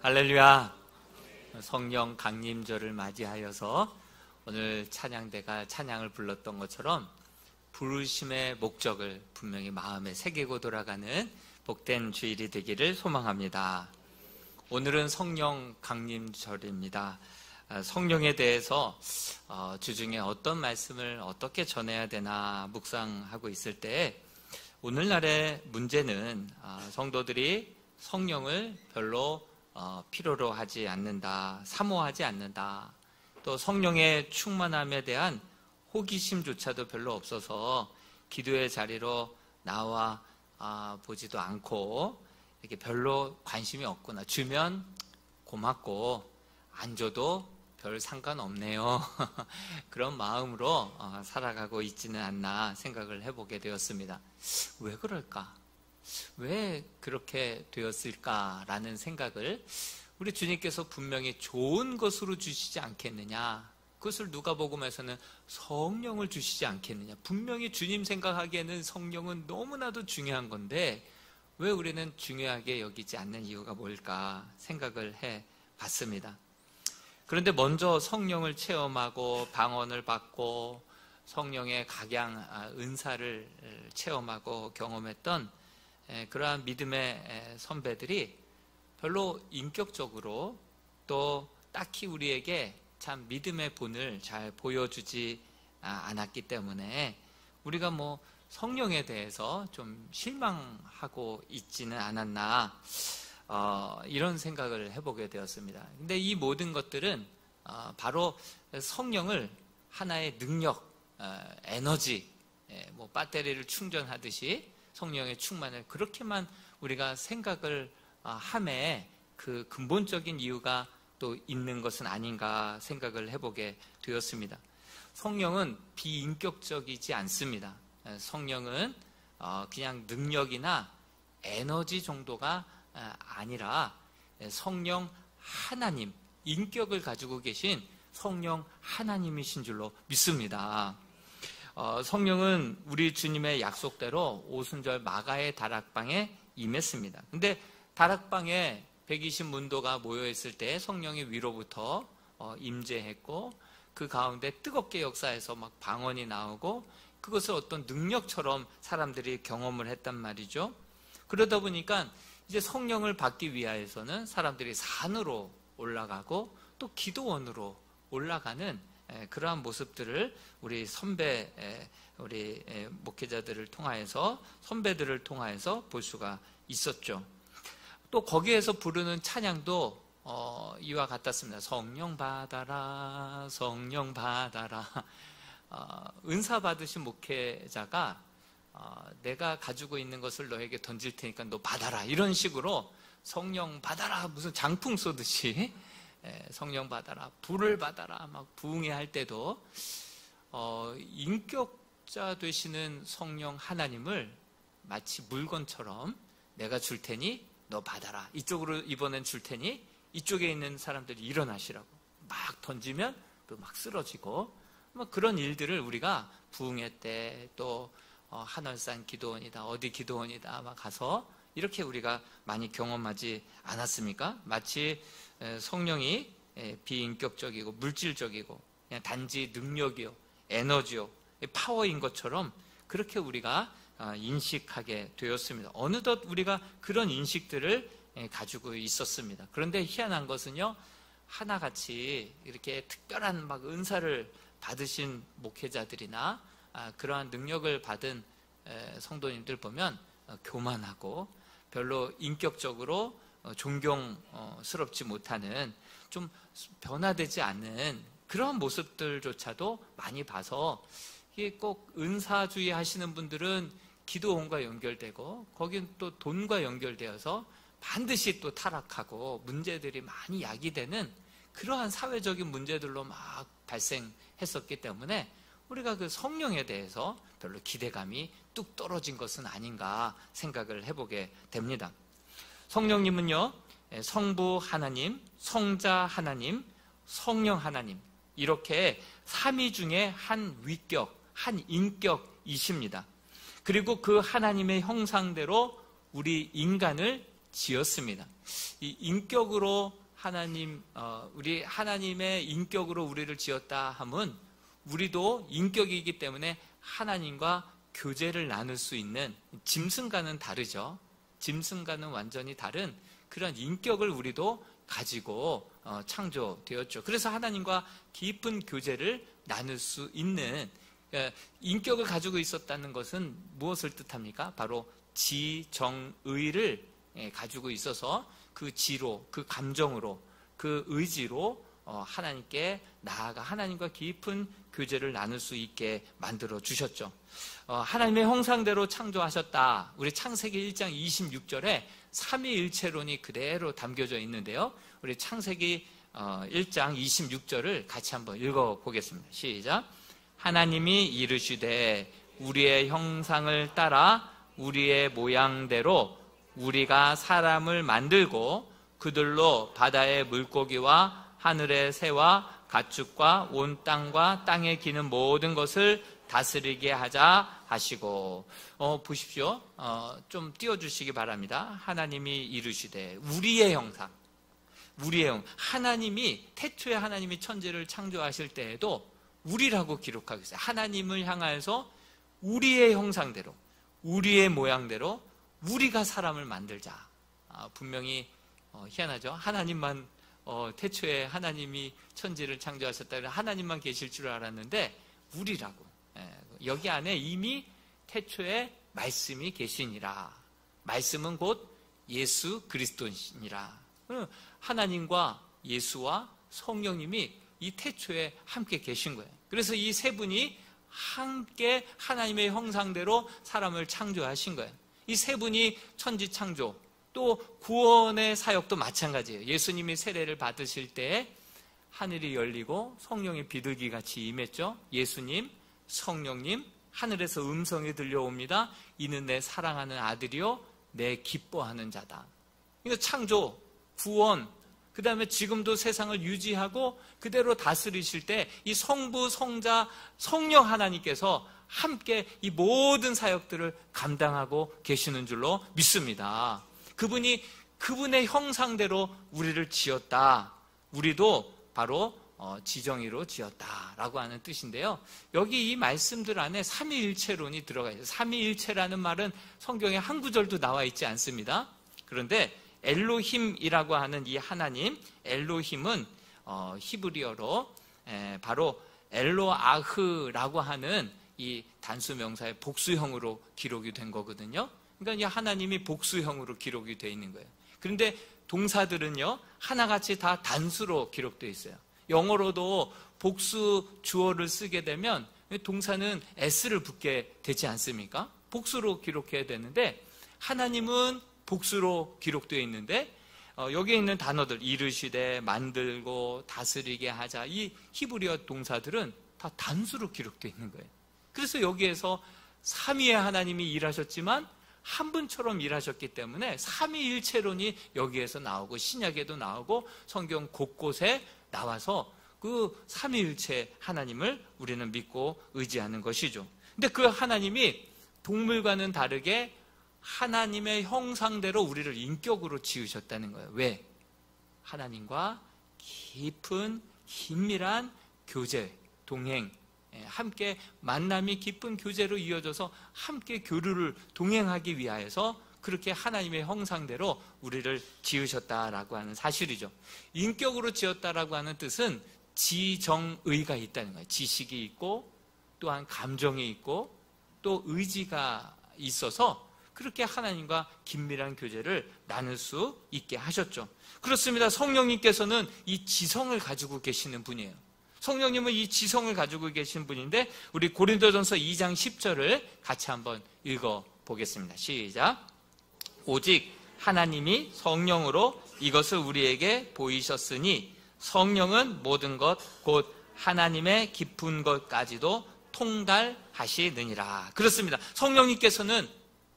할렐루야. 성령 강림절을 맞이하여서 오늘 찬양대가 찬양을 불렀던 것처럼 부르심의 목적을 분명히 마음에 새기고 돌아가는 복된 주일이 되기를 소망합니다. 오늘은 성령 강림절입니다. 성령에 대해서 주중에 어떤 말씀을 어떻게 전해야 되나 묵상하고 있을 때 오늘날의 문제는 성도들이 성령을 별로 필요로 하지 않는다, 사모하지 않는다, 또 성령의 충만함에 대한 호기심조차도 별로 없어서 기도의 자리로 나와 보지도 않고 이렇게 별로 관심이 없구나, 주면 고맙고 안 줘도 별 상관없네요. 그런 마음으로 살아가고 있지는 않나 생각을 해보게 되었습니다. 왜 그럴까? 왜 그렇게 되었을까라는 생각을, 우리 주님께서 분명히 좋은 것으로 주시지 않겠느냐, 그것을 누가복음에서는 성령을 주시지 않겠느냐, 분명히 주님 생각하기에는 성령은 너무나도 중요한 건데 왜 우리는 중요하게 여기지 않는 이유가 뭘까 생각을 해봤습니다. 그런데 먼저 성령을 체험하고 방언을 받고 성령의 각양 은사를 체험하고 경험했던 그러한 믿음의 선배들이 별로 인격적으로 또 딱히 우리에게 참 믿음의 본을 잘 보여주지 않았기 때문에 우리가 성령에 대해서 좀 실망하고 있지는 않았나, 이런 생각을 해보게 되었습니다. 근데 이 모든 것들은 바로 성령을 하나의 능력, 에너지, 배터리를 충전하듯이 성령의 충만을 그렇게만 우리가 생각을 함에 그 근본적인 이유가 또 있는 것은 아닌가 생각을 해보게 되었습니다. 성령은 비인격적이지 않습니다. 성령은 그냥 능력이나 에너지 정도가 아니라 성령 하나님, 인격을 가지고 계신 성령 하나님이신 줄로 믿습니다. 성령은 우리 주님의 약속대로 오순절 마가의 다락방에 임했습니다. 근데 다락방에 120문도가 모여있을 때 성령이 위로부터 임재했고 그 가운데 뜨겁게 역사해서 막 방언이 나오고 그것을 어떤 능력처럼 사람들이 경험을 했단 말이죠. 그러다 보니까 이제 성령을 받기 위하여서는 사람들이 산으로 올라가고 또 기도원으로 올라가는 그러한 모습들을 우리 선배, 우리 목회자들을 통하여서, 선배들을 통하여서 볼 수가 있었죠. 또 거기에서 부르는 찬양도 이와 같았습니다. 성령 받아라, 성령 받아라. 은사 받으신 목회자가 내가 가지고 있는 것을 너에게 던질 테니까 너 받아라, 이런 식으로 성령 받아라, 무슨 장풍 쏘듯이 성령 받아라, 불을 받아라 막 부흥회 할 때도 인격자 되시는 성령 하나님을 마치 물건처럼 내가 줄 테니 너 받아라, 이쪽으로 이번엔 줄 테니 이쪽에 있는 사람들이 일어나시라고 막 던지면 또 막 쓰러지고, 그런 일들을 우리가 부흥회 때 또 한월산 기도원이다, 어디 기도원이다 막 가서 이렇게 우리가 많이 경험하지 않았습니까? 마치 성령이 비인격적이고 물질적이고 그냥 단지 능력이요, 에너지요, 파워인 것처럼 그렇게 우리가 인식하게 되었습니다. 어느덧 우리가 그런 인식들을 가지고 있었습니다. 그런데 희한한 것은요, 하나같이 이렇게 특별한 막 은사를 받으신 목회자들이나 그러한 능력을 받은 성도님들 보면 교만하고 별로 인격적으로 존경스럽지 못하는, 좀 변화되지 않는 그런 모습들조차도 많이 봐서, 이게 꼭 은사주의 하시는 분들은 기도원과 연결되고 거긴 또 돈과 연결되어서 반드시 또 타락하고 문제들이 많이 야기되는 그러한 사회적인 문제들로 막 발생했었기 때문에 우리가 그 성령에 대해서 별로 기대감이 뚝 떨어진 것은 아닌가 생각을 해보게 됩니다. 성령님은요, 성부 하나님, 성자 하나님, 성령 하나님, 이렇게 삼위 중에 한 위격, 한 인격이십니다. 그리고 그 하나님의 형상대로 우리 인간을 지었습니다. 이 인격으로 우리 하나님의 인격으로 우리를 지었다 함은 우리도 인격이기 때문에 하나님과 교제를 나눌 수 있는, 짐승과는 다르죠. 짐승과는 완전히 다른 그런 인격을 우리도 가지고 창조되었죠. 그래서 하나님과 깊은 교제를 나눌 수 있는 인격을 가지고 있었다는 것은 무엇을 뜻합니까? 바로 지정의를 가지고 있어서 그 지로, 그 감정으로, 그 의지로 하나님께 나아가 하나님과 깊은 교제를 나눌 수 있게 만들어 주셨죠. 하나님의 형상대로 창조하셨다. 우리 창세기 1장 26절에 삼위일체론이 그대로 담겨져 있는데요. 우리 창세기 1장 26절을 같이 한번 읽어보겠습니다. 시작. 하나님이 이르시되 우리의 형상을 따라 우리의 모양대로 우리가 사람을 만들고 그들로 바다의 물고기와 하늘의 새와 가축과 온 땅과 땅에 기는 모든 것을 다스리게 하자 하시고, 보십시오. 좀 띄워주시기 바랍니다. 하나님이 이르시되 우리의 형상, 하나님이 태초에 하나님이 천지를 창조하실 때에도 우리라고 기록하고 있어요. 하나님을 향하여서 우리의 형상대로, 우리의 모양대로 우리가 사람을 만들자. 분명히 희한하죠. 하나님만 태초에 하나님이 천지를 창조하셨다. 하나님만 계실 줄 알았는데 우리라고. 여기 안에 이미 태초에 말씀이 계시니라. 말씀은 곧 예수 그리스도시니라. 하나님과 예수와 성령님이 이 태초에 함께 계신 거예요. 그래서 이 세 분이 함께 하나님의 형상대로 사람을 창조하신 거예요. 이 세 분이 천지 창조, 또 구원의 사역도 마찬가지예요. 예수님이 세례를 받으실 때 하늘이 열리고 성령의 비둘기 같이 임했죠. 예수님, 성령님, 하늘에서 음성이 들려옵니다. 이는 내 사랑하는 아들이요 내 기뻐하는 자다. 이거 창조, 구원, 그 다음에 지금도 세상을 유지하고 그대로 다스리실 때 이 성부, 성자, 성령 하나님께서 함께 이 모든 사역들을 감당하고 계시는 줄로 믿습니다. 그분이 그분의 형상대로 우리를 지었다. 우리도 바로 지정의로 지었다라고 하는 뜻인데요. 여기 이 말씀들 안에 삼위일체론이 들어가 있어요. 삼위일체라는 말은 성경에 한 구절도 나와 있지 않습니다. 그런데 엘로힘이라고 하는 이 하나님, 엘로힘은 히브리어로 바로 엘로아흐라고 하는 이 단수명사의 복수형으로 기록이 된 거거든요. 그러니까 이 하나님이 복수형으로 기록이 되어 있는 거예요. 그런데 동사들은요, 하나같이 다 단수로 기록되어 있어요. 영어로도 복수 주어를 쓰게 되면 동사는 s를 붙게 되지 않습니까? 복수로 기록해야 되는데 하나님은 복수로 기록되어 있는데 여기에 있는 단어들, 이르시되, 만들고, 다스리게 하자, 이 히브리어 동사들은 다 단수로 기록되어 있는 거예요. 그래서 여기에서 삼위의 하나님이 일하셨지만 한 분처럼 일하셨기 때문에 삼위일체론이 여기에서 나오고 신약에도 나오고 성경 곳곳에 나와서 그 삼위일체 하나님을 우리는 믿고 의지하는 것이죠. 근데 그 하나님이 동물과는 다르게 하나님의 형상대로 우리를 인격으로 지으셨다는 거예요. 왜? 하나님과 깊은 긴밀한 교제, 동행, 함께 만남이 깊은 교제로 이어져서 함께 교류를 동행하기 위하여서 그렇게 하나님의 형상대로 우리를 지으셨다라고 하는 사실이죠. 인격으로 지었다라고 하는 뜻은 지정의가 있다는 거예요. 지식이 있고 또한 감정이 있고 또 의지가 있어서 그렇게 하나님과 긴밀한 교제를 나눌 수 있게 하셨죠. 그렇습니다. 성령님께서는 이 지성을 가지고 계시는 분이에요. 성령님은 이 지성을 가지고 계신 분인데 우리 고린도전서 2장 10절을 같이 한번 읽어보겠습니다. 시작. 오직 하나님이 성령으로 이것을 우리에게 보이셨으니 성령은 모든 것 곧 하나님의 깊은 것까지도 통달하시느니라. 그렇습니다. 성령님께서는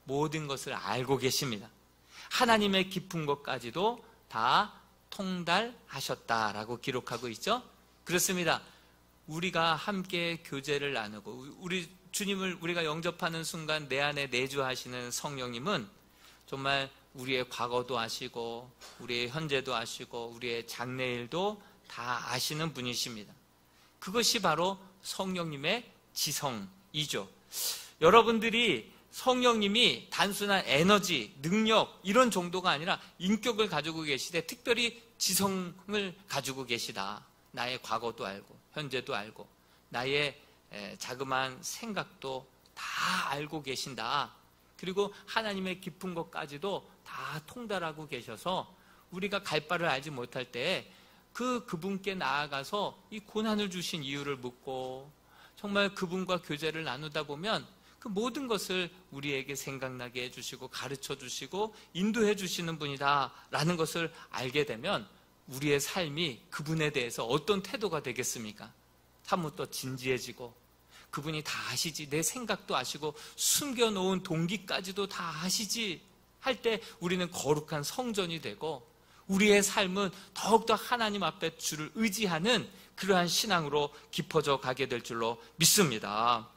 모든 것을 알고 계십니다. 하나님의 깊은 것까지도 다 통달하셨다라고 기록하고 있죠. 그렇습니다. 우리가 함께 교제를 나누고 우리 주님을 우리가 영접하는 순간 내 안에 내주하시는 성령님은 정말 우리의 과거도 아시고 우리의 현재도 아시고 우리의 장래일도 다 아시는 분이십니다. 그것이 바로 성령님의 지성이죠. 여러분들이 성령님이 단순한 에너지, 능력 이런 정도가 아니라 인격을 가지고 계시되 특별히 지성을 가지고 계시다. 나의 과거도 알고 현재도 알고 나의 자그마한 생각도 다 알고 계신다. 그리고 하나님의 깊은 것까지도 다 통달하고 계셔서 우리가 갈 바를 알지 못할 때 그분께 나아가서 이 고난을 주신 이유를 묻고 정말 그분과 교제를 나누다 보면 그 모든 것을 우리에게 생각나게 해주시고 가르쳐 주시고 인도해 주시는 분이다라는 것을 알게 되면 우리의 삶이 그분에 대해서 어떤 태도가 되겠습니까? 사뭇 진지해지고 그분이 다 아시지, 내 생각도 아시고 숨겨놓은 동기까지도 다 아시지 할 때 우리는 거룩한 성전이 되고 우리의 삶은 더욱더 하나님 앞에 주를 의지하는 그러한 신앙으로 깊어져 가게 될 줄로 믿습니다.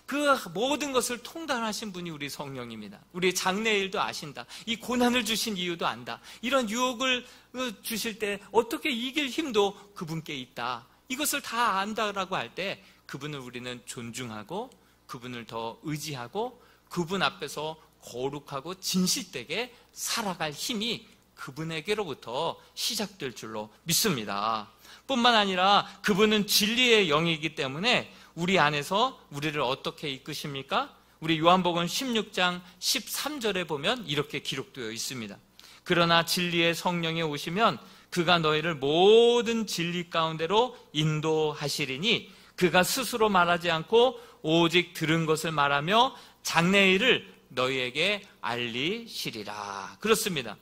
그 모든 것을 통달하신 분이 우리 성령입니다. 우리의 장래일도 아신다. 이 고난을 주신 이유도 안다. 이런 유혹을 주실 때 어떻게 이길 힘도 그분께 있다. 이것을 다 안다라고 할 때 그분을 우리는 존중하고 그분을 더 의지하고 그분 앞에서 거룩하고 진실되게 살아갈 힘이 그분에게로부터 시작될 줄로 믿습니다. 뿐만 아니라 그분은 진리의 영이기 때문에 우리 안에서 우리를 어떻게 이끄십니까? 우리 요한복음 16장 13절에 보면 이렇게 기록되어 있습니다. 그러나 진리의 성령이 오시면 그가 너희를 모든 진리 가운데로 인도하시리니 그가 스스로 말하지 않고 오직 들은 것을 말하며 장래일을 너희에게 알리시리라. 그렇습니다.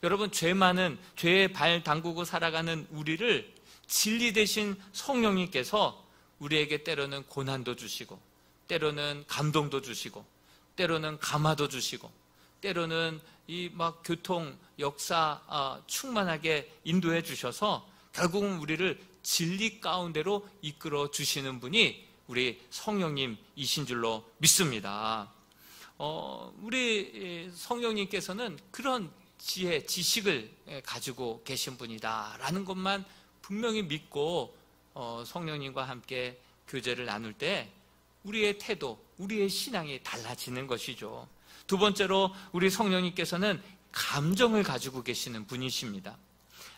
여러분, 죄 많은 죄에 발 담그고 살아가는 우리를 진리 되신 성령님께서 우리에게 때로는 고난도 주시고 때로는 감동도 주시고 때로는 감화도 주시고 때로는 이 막 교통 역사 충만하게 인도해 주셔서 결국은 우리를 진리 가운데로 이끌어 주시는 분이 우리 성령님이신 줄로 믿습니다. 우리 성령님께서는 그런 지혜, 지식을 가지고 계신 분이다라는 것만 분명히 믿고 성령님과 함께 교제를 나눌 때 우리의 태도, 우리의 신앙이 달라지는 것이죠. 두 번째로 우리 성령님께서는 감정을 가지고 계시는 분이십니다.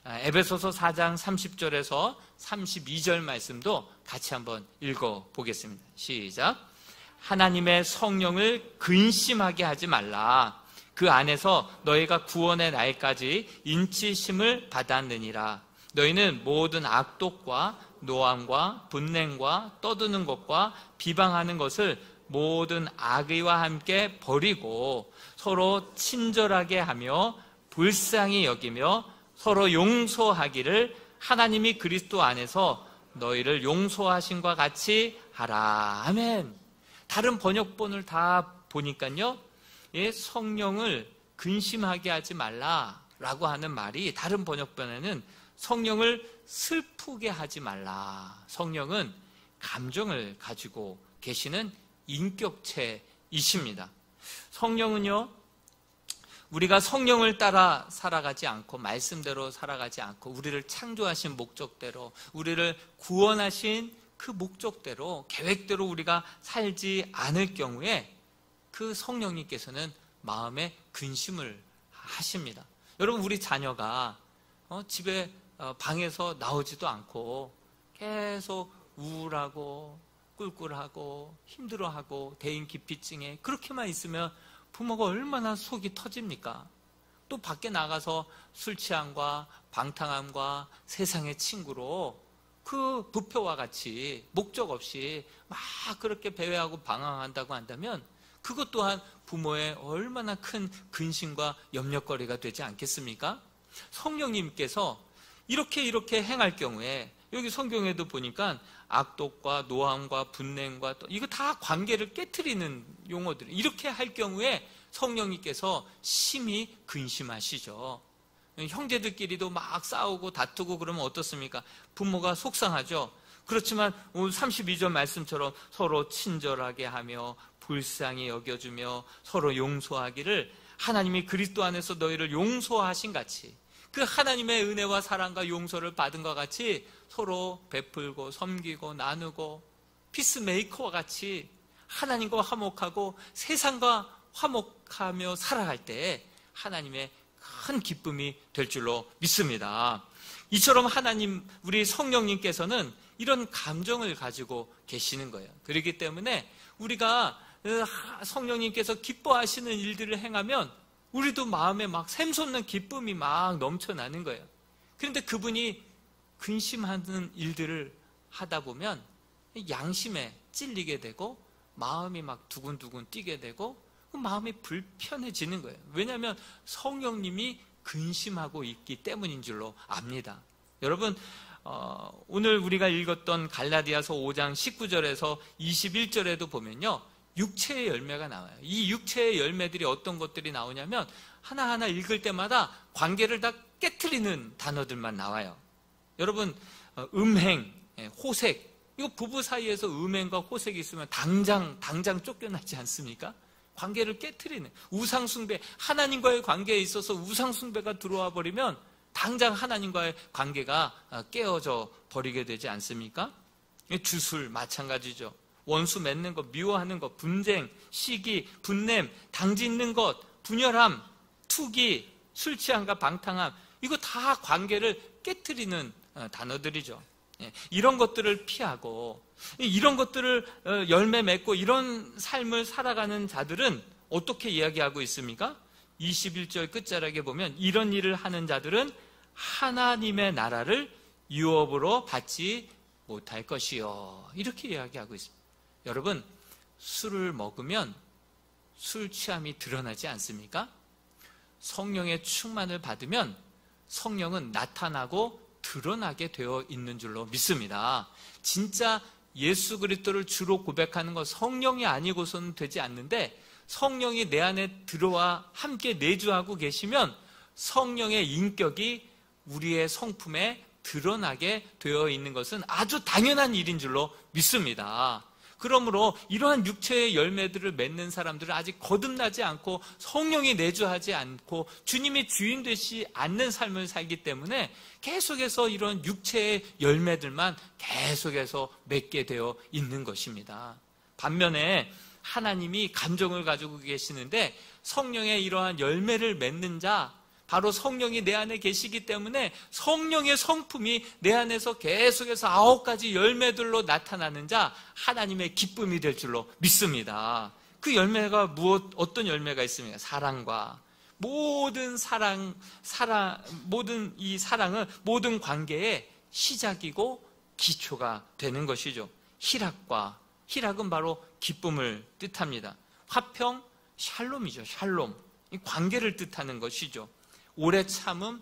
에베소서 4장 30절에서 32절 말씀도 같이 한번 읽어보겠습니다. 시작. 하나님의 성령을 근심하게 하지 말라. 그 안에서 너희가 구원의 날까지 인치심을 받았느니라. 너희는 모든 악독과 노함과 분냉과 떠드는 것과 비방하는 것을 모든 악의와 함께 버리고 서로 친절하게 하며 불쌍히 여기며 서로 용서하기를 하나님이 그리스도 안에서 너희를 용서하신과 같이 하라. 아멘. 다른 번역본을 다 보니까요, 성령을 근심하게 하지 말라라고 하는 말이 다른 번역본에는 성령을 슬프게 하지 말라. 성령은 감정을 가지고 계시는 인격체이십니다. 성령은요, 우리가 성령을 따라 살아가지 않고 말씀대로 살아가지 않고 우리를 창조하신 목적대로 우리를 구원하신 그 목적대로 계획대로 우리가 살지 않을 경우에 그 성령님께서는 마음에 근심을 하십니다. 여러분, 우리 자녀가 집에 방에서 나오지도 않고 계속 우울하고 꿀꿀하고 힘들어하고 대인기피증에 그렇게만 있으면 부모가 얼마나 속이 터집니까? 또 밖에 나가서 술 취함과 방탕함과 세상의 친구로 그 부표와 같이 목적 없이 막 그렇게 배회하고 방황한다고 한다면 그것 또한 부모의 얼마나 큰 근심과 염려거리가 되지 않겠습니까? 성령님께서 이렇게 행할 경우에 여기 성경에도 보니까 악독과 노함과 분냉과 또 이거 다 관계를 깨트리는 용어들, 이렇게 할 경우에 성령님께서 심히 근심하시죠. 형제들끼리도 막 싸우고 다투고 그러면 어떻습니까? 부모가 속상하죠. 그렇지만 오늘 32절 말씀처럼 서로 친절하게 하며 불쌍히 여겨주며 서로 용서하기를 하나님이 그리스도 안에서 너희를 용서하신 같이 그 하나님의 은혜와 사랑과 용서를 받은 것 같이 서로 베풀고 섬기고 나누고 피스메이커와 같이 하나님과 화목하고 세상과 화목하며 살아갈 때 하나님의 큰 기쁨이 될 줄로 믿습니다. 이처럼 하나님, 우리 성령님께서는 이런 감정을 가지고 계시는 거예요. 그렇기 때문에 우리가 성령님께서 기뻐하시는 일들을 행하면 우리도 마음에 막 샘솟는 기쁨이 막 넘쳐나는 거예요. 그런데 그분이 근심하는 일들을 하다 보면 양심에 찔리게 되고 마음이 막 두근두근 뛰게 되고 마음이 불편해지는 거예요. 왜냐하면 성령님이 근심하고 있기 때문인 줄로 압니다. 여러분, 오늘 우리가 읽었던 갈라디아서 5장 19절에서 21절에도 보면요, 육체의 열매가 나와요. 이 육체의 열매들이 어떤 것들이 나오냐면 하나하나 읽을 때마다 관계를 다 깨트리는 단어들만 나와요. 여러분, 음행, 호색, 이거 부부 사이에서 음행과 호색이 있으면 당장 쫓겨나지 않습니까? 관계를 깨트리는 우상숭배, 하나님과의 관계에 있어서 우상숭배가 들어와 버리면 당장 하나님과의 관계가 깨어져 버리게 되지 않습니까? 주술 마찬가지죠. 원수 맺는 것, 미워하는 것, 분쟁, 시기, 분냄, 당짓는 것, 분열함, 투기, 술 취함과 방탕함, 이거 다 관계를 깨트리는 단어들이죠. 이런 것들을 피하고 이런 것들을 열매 맺고 이런 삶을 살아가는 자들은 어떻게 이야기하고 있습니까? 21절 끝자락에 보면 이런 일을 하는 자들은 하나님의 나라를 유업으로 받지 못할 것이요, 이렇게 이야기하고 있습니다. 여러분, 술을 먹으면 술 취함이 드러나지 않습니까? 성령의 충만을 받으면 성령은 나타나고 드러나게 되어 있는 줄로 믿습니다. 진짜 예수 그리스도를 주로 고백하는 것, 성령이 아니고서는 되지 않는데 성령이 내 안에 들어와 함께 내주하고 계시면 성령의 인격이 우리의 성품에 드러나게 되어 있는 것은 아주 당연한 일인 줄로 믿습니다. 그러므로 이러한 육체의 열매들을 맺는 사람들은 아직 거듭나지 않고 성령이 내주하지 않고 주님이 주인 되시 않는 삶을 살기 때문에 계속해서 이런 육체의 열매들만 계속해서 맺게 되어 있는 것입니다. 반면에 하나님이 감정을 가지고 계시는데 성령의 이러한 열매를 맺는 자, 바로 성령이 내 안에 계시기 때문에 성령의 성품이 내 안에서 계속해서 9가지 열매들로 나타나는 자, 하나님의 기쁨이 될 줄로 믿습니다. 그 열매가 어떤 열매가 있습니까? 사랑과 모든 모든 이 사랑은 모든 관계의 시작이고 기초가 되는 것이죠. 희락은 바로 기쁨을 뜻합니다. 화평, 샬롬이죠. 샬롬, 이 관계를 뜻하는 것이죠. 오래 참음,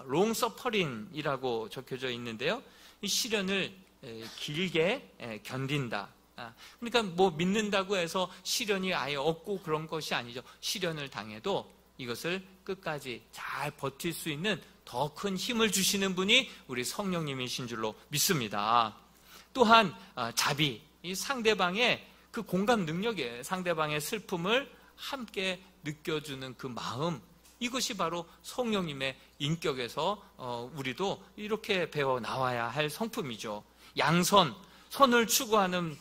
롱서퍼링이라고 적혀져 있는데요, 이 시련을 길게 견딘다. 그러니까 뭐 믿는다고 해서 시련이 아예 없고 그런 것이 아니죠. 시련을 당해도 이것을 끝까지 잘 버틸 수 있는 더 큰 힘을 주시는 분이 우리 성령님이신 줄로 믿습니다. 또한 자비, 이 상대방의 그 공감 능력이에요. 상대방의 슬픔을 함께 느껴주는 그 마음, 이것이 바로 성령님의 인격에서 우리도 이렇게 배워 나와야 할 성품이죠. 양선, 선을 추구하는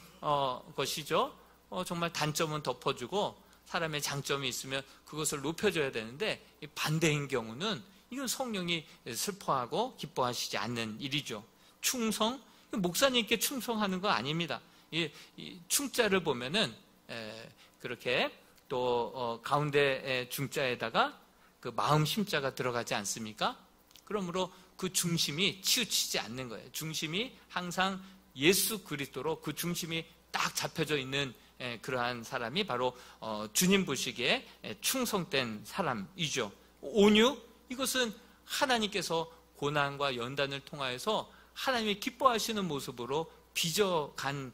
것이죠. 정말 단점은 덮어주고 사람의 장점이 있으면 그것을 높여줘야 되는데 반대인 경우는 이건 성령이 슬퍼하고 기뻐하시지 않는 일이죠. 충성, 목사님께 충성하는 거 아닙니다. 이 충자를 보면은 그렇게 또 가운데 중자에다가 그 마음 심자가 들어가지 않습니까? 그러므로 그 중심이 치우치지 않는 거예요. 중심이 항상 예수 그리스도로 그 중심이 딱 잡혀져 있는 그러한 사람이 바로 주님 보시기에 충성된 사람이죠. 온유, 이것은 하나님께서 고난과 연단을 통하여서 하나님이 기뻐하시는 모습으로 빚어간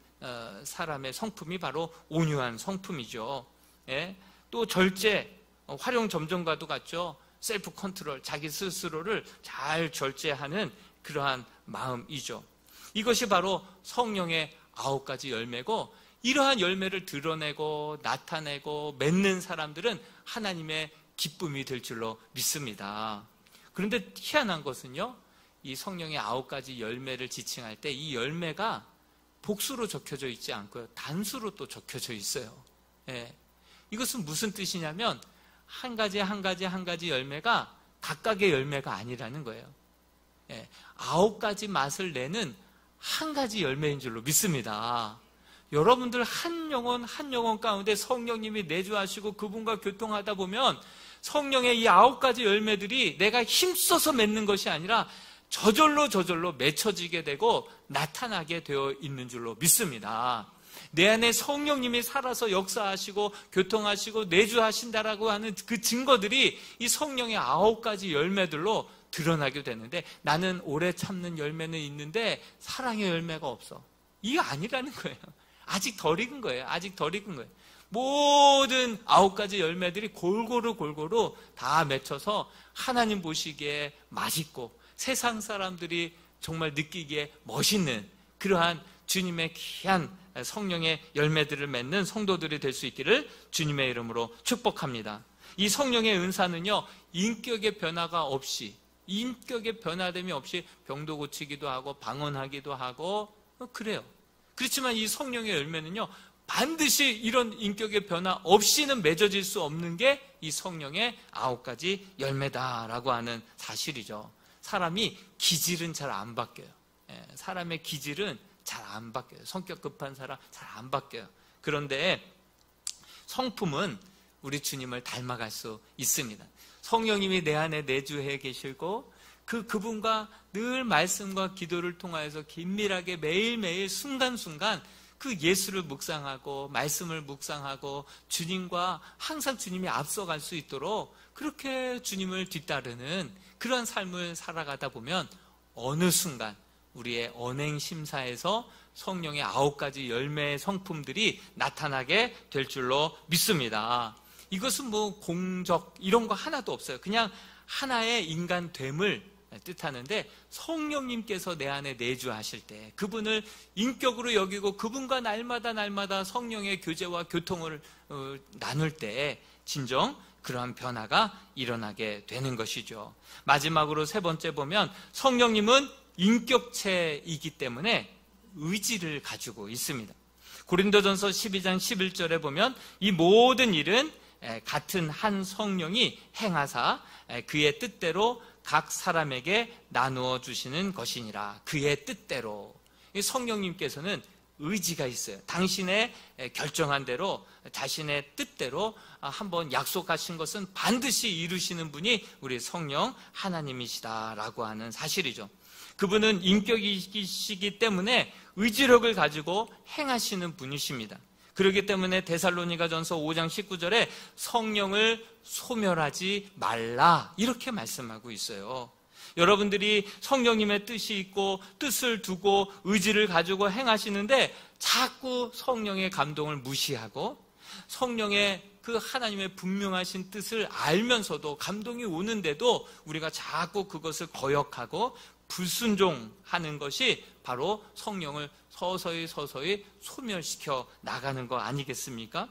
사람의 성품이 바로 온유한 성품이죠. 또 절제, 활용점정과도 같죠. 셀프 컨트롤, 자기 스스로를 잘 절제하는 그러한 마음이죠. 이것이 바로 성령의 9가지 열매고, 이러한 열매를 드러내고 나타내고 맺는 사람들은 하나님의 기쁨이 될 줄로 믿습니다. 그런데 희한한 것은요, 이 성령의 9가지 열매를 지칭할 때 이 열매가 복수로 적혀져 있지 않고요, 단수로 또 적혀져 있어요. 예. 이것은 무슨 뜻이냐면 한 가지 한 가지 한 가지 열매가 각각의 열매가 아니라는 거예요. 예. 9가지 맛을 내는 한 가지 열매인 줄로 믿습니다. 여러분들 한 영혼 한 영혼 가운데 성령님이 내주하시고 그분과 교통하다 보면 성령의 이 9가지 열매들이 내가 힘써서 맺는 것이 아니라 저절로 맺혀지게 되고 나타나게 되어 있는 줄로 믿습니다. 내 안에 성령님이 살아서 역사하시고 교통하시고 내주하신다라고 하는 그 증거들이 이 성령의 9가지 열매들로 드러나게 되는데, 나는 오래 참는 열매는 있는데 사랑의 열매가 없어. 이게 아니라는 거예요. 아직 덜 익은 거예요. 아직 덜 익은 거예요. 모든 9가지 열매들이 골고루 다 맺혀서 하나님 보시기에 맛있고 세상 사람들이 정말 느끼기에 멋있는 그러한 주님의 귀한 성령의 열매들을 맺는 성도들이 될 수 있기를 주님의 이름으로 축복합니다. 이 성령의 은사는요, 인격의 변화가 없이, 인격의 변화됨이 없이 병도 고치기도 하고 방언하기도 하고 그래요. 그렇지만 이 성령의 열매는요, 반드시 이런 인격의 변화 없이는 맺어질 수 없는 게 이 성령의 9가지 열매다라고 하는 사실이죠. 사람이 기질은 잘 안 바뀌어요. 사람의 기질은 잘 안 바뀌어요. 성격 급한 사람 잘 안 바뀌어요. 그런데 성품은 우리 주님을 닮아갈 수 있습니다. 성령님이 내 안에 내주해 계시고 그분과 늘 말씀과 기도를 통하여서 긴밀하게 매일매일 순간순간 그 예수를 묵상하고 말씀을 묵상하고 주님과 항상 주님이 앞서갈 수 있도록 그렇게 주님을 뒤따르는 그런 삶을 살아가다 보면 어느 순간 우리의 언행심사에서 성령의 9가지 열매의 성품들이 나타나게 될 줄로 믿습니다. 이것은 뭐 공적 이런 거 하나도 없어요. 그냥 하나의 인간됨을 뜻하는데, 성령님께서 내 안에 내주하실 때 그분을 인격으로 여기고 그분과 날마다 성령의 교제와 교통을 나눌 때 진정 그러한 변화가 일어나게 되는 것이죠. 마지막으로 세 번째 보면 성령님은 인격체이기 때문에 의지를 가지고 있습니다. 고린도전서 12장 11절에 보면 이 모든 일은 같은 한 성령이 행하사 그의 뜻대로 각 사람에게 나누어 주시는 것이니라. 그의 뜻대로. 성령님께서는 의지가 있어요. 당신의 결정한 대로 자신의 뜻대로 한번 약속하신 것은 반드시 이루시는 분이 우리 성령 하나님이시다라고 하는 사실이죠. 그분은 인격이시기 때문에 의지력을 가지고 행하시는 분이십니다. 그렇기 때문에 데살로니가전서 5장 19절에 성령을 소멸하지 말라 이렇게 말씀하고 있어요. 여러분들이 성령님의 뜻이 있고 뜻을 두고 의지를 가지고 행하시는데 자꾸 성령의 감동을 무시하고 성령의 그 하나님의 분명하신 뜻을 알면서도 감동이 오는데도 우리가 자꾸 그것을 거역하고 불순종하는 것이 바로 성령을 서서히 소멸시켜 나가는 거 아니겠습니까?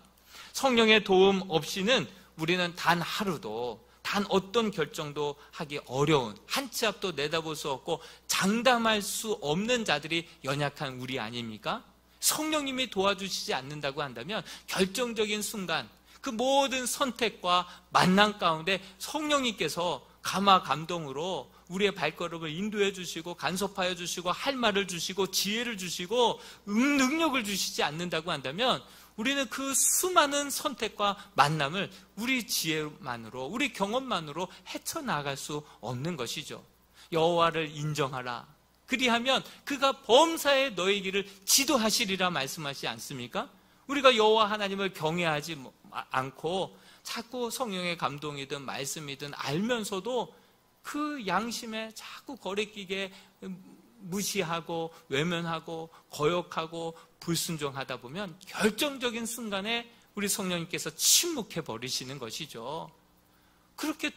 성령의 도움 없이는 우리는 단 하루도, 단 어떤 결정도 하기 어려운, 한 치 앞도 내다볼 수 없고 장담할 수 없는 자들이 연약한 우리 아닙니까? 성령님이 도와주시지 않는다고 한다면 결정적인 순간 그 모든 선택과 만남 가운데 성령님께서 감화 감동으로 우리의 발걸음을 인도해 주시고 간섭하여 주시고 할 말을 주시고 지혜를 주시고 능력을 주시지 않는다고 한다면 우리는 그 수많은 선택과 만남을 우리 지혜만으로 우리 경험만으로 헤쳐나갈 수 없는 것이죠. 여호와를 인정하라. 그리하면 그가 범사에 너희 길을 지도하시리라 말씀하시지 않습니까? 우리가 여호와 하나님을 경외하지 않고 자꾸 성령의 감동이든 말씀이든 알면서도 그 양심에 자꾸 거리끼게 무시하고 외면하고 거역하고 불순종하다 보면 결정적인 순간에 우리 성령님께서 침묵해 버리시는 것이죠. 그렇게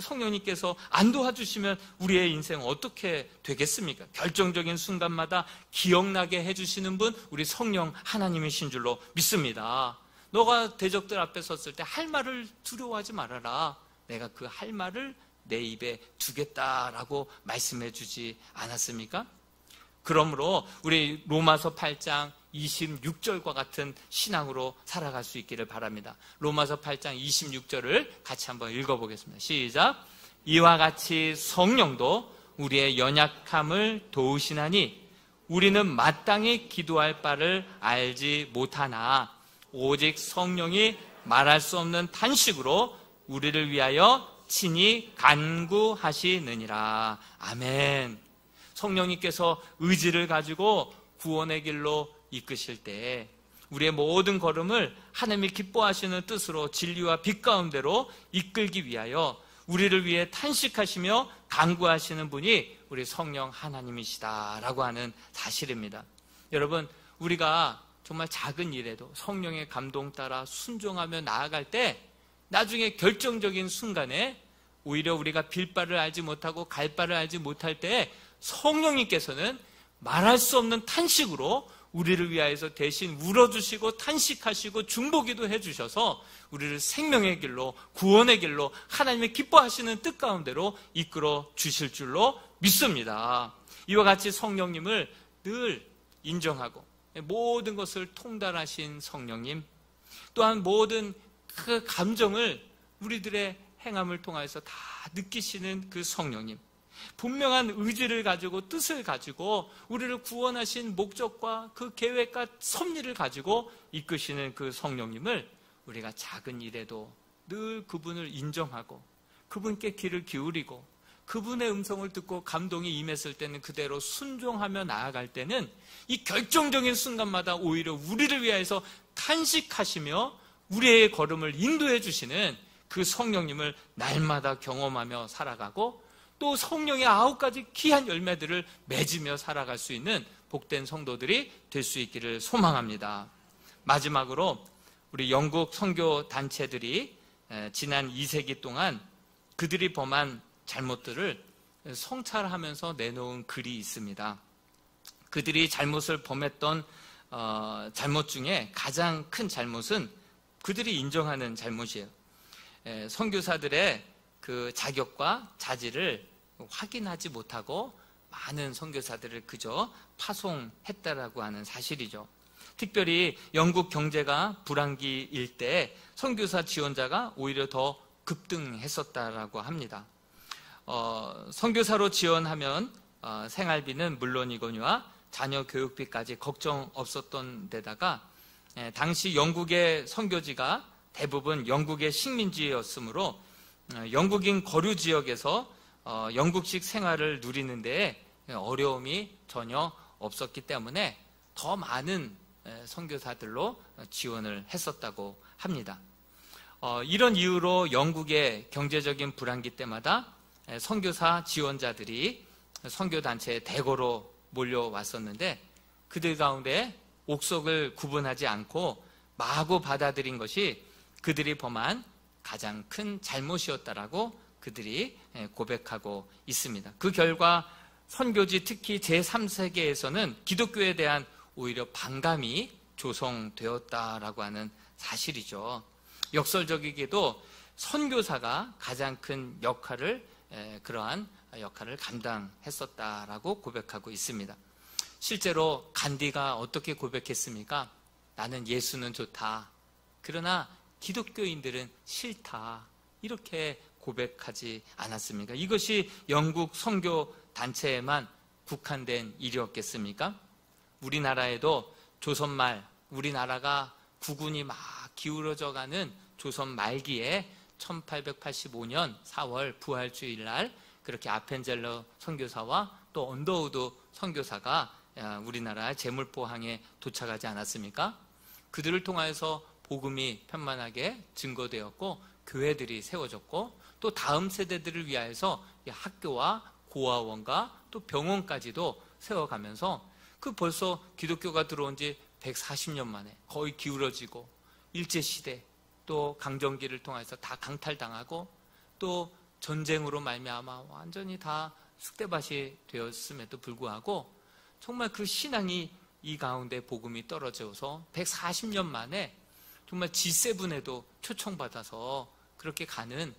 성령님께서 안 도와주시면 우리의 인생 어떻게 되겠습니까? 결정적인 순간마다 기억나게 해주시는 분, 우리 성령 하나님이신 줄로 믿습니다. 너가 대적들 앞에 섰을 때 할 말을 두려워하지 말아라. 내가 그 할 말을 내 입에 두겠다라고 말씀해 주지 않았습니까? 그러므로 우리 로마서 8장 26절과 같은 신앙으로 살아갈 수 있기를 바랍니다. 로마서 8장 26절을 같이 한번 읽어보겠습니다. 시작. 이와 같이 성령도 우리의 연약함을 도우시나니 우리는 마땅히 기도할 바를 알지 못하나 오직 성령이 말할 수 없는 탄식으로 우리를 위하여 친히 간구하시느니라. 아멘. 성령님께서 의지를 가지고 구원의 길로 이끄실 때 우리의 모든 걸음을 하나님이 기뻐하시는 뜻으로 진리와 빛 가운데로 이끌기 위하여 우리를 위해 탄식하시며 간구하시는 분이 우리 성령 하나님이시다라고 하는 사실입니다. 여러분, 우리가 정말 작은 일에도 성령의 감동 따라 순종하며 나아갈 때 나중에 결정적인 순간에 오히려 우리가 빌 바를 알지 못하고 갈 바를 알지 못할 때 성령님께서는 말할 수 없는 탄식으로 우리를 위하여서 대신 울어주시고 탄식하시고 중보기도 해주셔서 우리를 생명의 길로, 구원의 길로, 하나님의 기뻐하시는 뜻 가운데로 이끌어 주실 줄로 믿습니다. 이와 같이 성령님을 늘 인정하고 모든 것을 통달하신 성령님, 또한 모든 그 감정을 우리들의 행함을 통해서 다 느끼시는 그 성령님, 분명한 의지를 가지고 뜻을 가지고 우리를 구원하신 목적과 그 계획과 섭리를 가지고 이끄시는 그 성령님을 우리가 작은 일에도 늘 그분을 인정하고 그분께 귀를 기울이고 그분의 음성을 듣고 감동이 임했을 때는 그대로 순종하며 나아갈 때는 이 결정적인 순간마다 오히려 우리를 위해서 탄식하시며 우리의 걸음을 인도해 주시는 그 성령님을 날마다 경험하며 살아가고 또 성령의 9가지 귀한 열매들을 맺으며 살아갈 수 있는 복된 성도들이 될 수 있기를 소망합니다. 마지막으로 우리 영국 선교 단체들이 지난 2세기 동안 그들이 범한 잘못들을 성찰하면서 내놓은 글이 있습니다. 그들이 잘못을 범했던 잘못 중에 가장 큰 잘못은 그들이 인정하는 잘못이에요. 선교사들의 그 자격과 자질을 확인하지 못하고 많은 선교사들을 그저 파송했다라고 하는 사실이죠. 특별히 영국 경제가 불황기일 때 선교사 지원자가 오히려 더 급등했었다라고 합니다. 선교사로 지원하면 생활비는 물론이거니와 자녀 교육비까지 걱정 없었던 데다가 당시 영국의 선교지가 대부분 영국의 식민지였으므로 영국인 거류 지역에서 영국식 생활을 누리는 데 어려움이 전혀 없었기 때문에 더 많은 선교사들로 지원을 했었다고 합니다. 이런 이유로 영국의 경제적인 불황기 때마다 선교사 지원자들이 선교단체에 대거로 몰려왔었는데 그들 가운데 옥석을 구분하지 않고 마구 받아들인 것이 그들이 범한 가장 큰 잘못이었다라고 그들이 고백하고 있습니다. 그 결과 선교지 특히 제3세계에서는 기독교에 대한 오히려 반감이 조성되었다라고 하는 사실이죠. 역설적이게도 선교사가 가장 큰 그러한 역할을 감당했었다라고 고백하고 있습니다. 실제로 간디가 어떻게 고백했습니까? 나는 예수는 좋다. 그러나 기독교인들은 싫다. 이렇게 고백하지 않았습니까? 이것이 영국 선교 단체에만 국한된 일이었겠습니까? 우리나라에도 조선말, 우리나라가 국운이 막 기울어져가는 조선 말기에 1885년 4월 부활주일 날 그렇게 아펜젤러 선교사와 또 언더우드 선교사가 우리나라 제물포항에 도착하지 않았습니까? 그들을 통하여서 복음이 편만하게 증거되었고 교회들이 세워졌고 또 다음 세대들을 위하여서 학교와 고아원과 또 병원까지도 세워가면서 그 벌써 기독교가 들어온 지 140년 만에 거의 기울어지고 일제시대 또 강점기를 통해서 다 강탈당하고 또 전쟁으로 말미암아 완전히 다 쑥대밭이 되었음에도 불구하고 정말 그 신앙이 이 가운데 복음이 떨어져서 140년 만에 정말 G7에도 초청받아서 그렇게 가는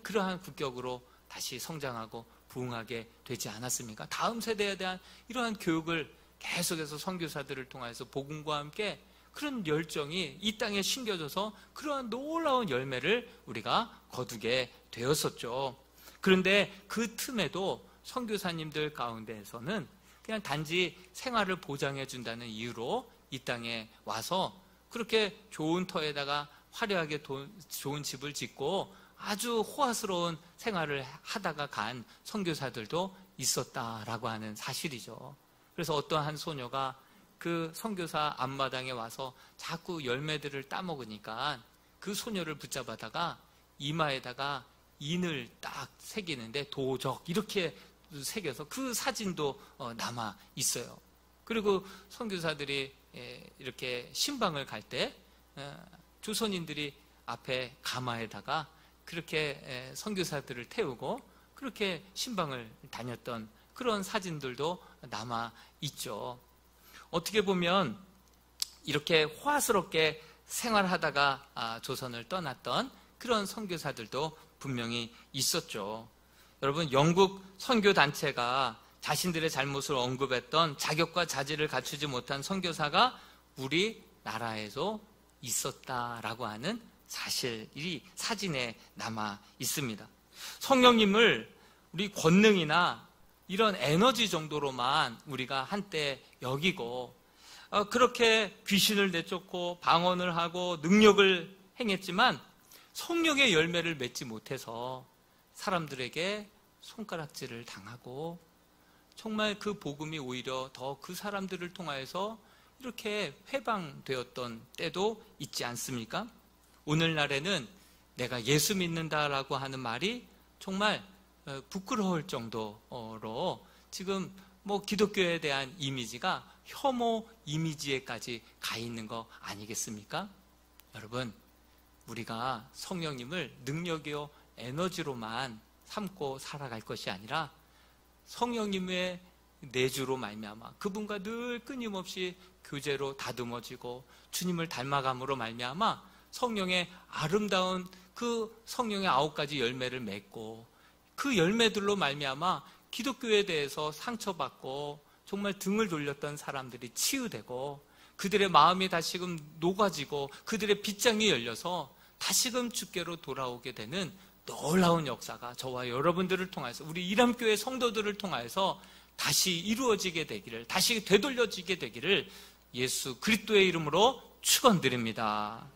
그러한 국격으로 다시 성장하고 부흥하게 되지 않았습니까? 다음 세대에 대한 이러한 교육을 계속해서 선교사들을 통해서 복음과 함께 그런 열정이 이 땅에 심겨져서 그러한 놀라운 열매를 우리가 거두게 되었었죠. 그런데 그 틈에도 선교사님들 가운데에서는 그냥 단지 생활을 보장해 준다는 이유로 이 땅에 와서 그렇게 좋은 터에다가 화려하게 좋은 집을 짓고 아주 호화스러운 생활을 하다가 간 선교사들도 있었다라고 하는 사실이죠. 그래서 어떤 한 소녀가 그 선교사 앞마당에 와서 자꾸 열매들을 따먹으니까 그 소녀를 붙잡아다가 이마에다가 인을 딱 새기는데 도적 이렇게 새겨서 그 사진도 남아 있어요. 그리고 선교사들이 이렇게 신방을 갈 때 조선인들이 앞에 가마에다가 그렇게 선교사들을 태우고 그렇게 신방을 다녔던 그런 사진들도 남아 있죠. 어떻게 보면 이렇게 호화스럽게 생활하다가 조선을 떠났던 그런 선교사들도 분명히 있었죠. 여러분, 영국 선교단체가 자신들의 잘못을 언급했던 자격과 자질을 갖추지 못한 선교사가 우리나라에도 있었다라고 하는 사실이 사진에 남아 있습니다. 성령님을 우리 권능이나 이런 에너지 정도로만 우리가 한때 여기고 그렇게 귀신을 내쫓고 방언을 하고 능력을 행했지만 성령의 열매를 맺지 못해서 사람들에게 손가락질을 당하고 정말 그 복음이 오히려 더 그 사람들을 통하여서 이렇게 회방되었던 때도 있지 않습니까? 오늘날에는 내가 예수 믿는다라고 하는 말이 정말 부끄러울 정도로 지금 기독교에 대한 이미지가 혐오 이미지에까지 가 있는 거 아니겠습니까? 여러분, 우리가 성령님을 능력이요 에너지로만 삼고 살아갈 것이 아니라 성령님의 내주로 말미암아 그분과 늘 끊임없이 교제로 다듬어지고 주님을 닮아감으로 말미암아 성령의 아름다운 그 성령의 9가지 열매를 맺고 그 열매들로 말미암아 기독교에 대해서 상처받고 정말 등을 돌렸던 사람들이 치유되고 그들의 마음이 다시금 녹아지고 그들의 빗장이 열려서 다시금 주께로 돌아오게 되는 놀라운 역사가 저와 여러분들을 통해서 우리 이람교회 성도들을 통해서 다시 이루어지게 되기를, 다시 되돌려지게 되기를 예수 그리스도의 이름으로 축원드립니다.